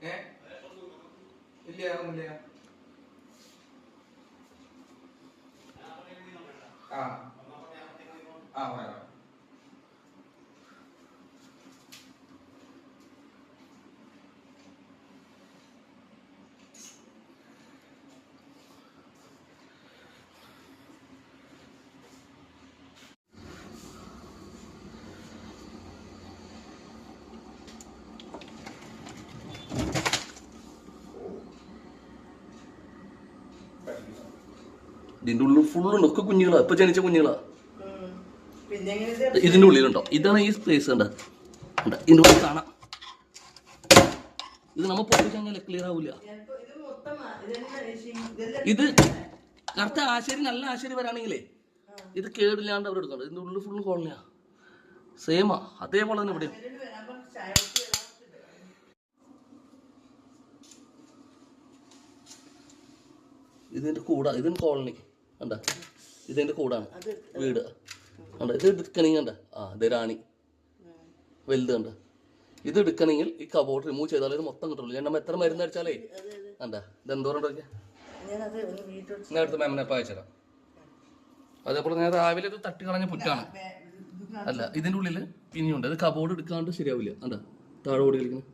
ഇല്ല ഒന്നുമില്ല. ആ ആ പറയാം. ഇതിന്റെ ഉള്ളിൽ ഫുള്ളുണ്ട്, ഒക്കെ കുഞ്ഞുങ്ങളാ, ഇപ്പൊ ജനിച്ച കുഞ്ഞുങ്ങളാ. ഇതിന്റെ ഉള്ളിലുണ്ടോ? ഇതാണ് ഈ സ്പേസ് കണ്ട, ഇതിന്റെ ഉള്ളിൽ കാണാം. ഇത് നമ്മ പൊട്ടിച്ചങ്ങനെ ക്ലിയർ ആവൂല. ഇത് കറക്റ്റ് ആശാരി, നല്ല ആശാരി വരാണെങ്കിലേ ഇത് കേടില്ലാണ്ട് അവർ എടുക്കണ്ട. ഇതിന്റെ ഉള്ളിൽ ഫുള്ള് കോളനിയാ, സെയിമാ, അതേപോലെ തന്നെ ഇവിടെ. ഇതിന്റെ കൂടാ, ഇതിന് കോളനി കണ്ട, ഇതിന്റെ കൂടാണ് വീട് കണ്ട. ഇത് എടുക്കണമെങ്കിൽ കണ്ട, ഇത് റാണി വലുത് കണ്ട. ഇത് എടുക്കണമെങ്കിൽ ഈ കബോർഡ് റിമൂവ് ചെയ്താലേ ഇത് മൊത്തം കിട്ടുള്ളൂ. ഞാൻ നമ്മൾ എത്ര മരുന്ന് അടിച്ചാലേ കണ്ട, ഇത് എന്തോരം ഞാൻ അടുത്ത് മാമിനെ അപ്പം അയച്ചുതരാം. അതേപോലെ ഞാൻ രാവിലെ ഇത് തട്ടി കളഞ്ഞ പുറ്റാണ്. അല്ല, ഇതിന്റെ ഉള്ളിൽ പിന്നെയുണ്ട്. ഇത് കബോർഡ് എടുക്കാണ്ട് ശരിയാവില്ല. കണ്ട താഴെ ഓടി കളിക്കുന്നത്.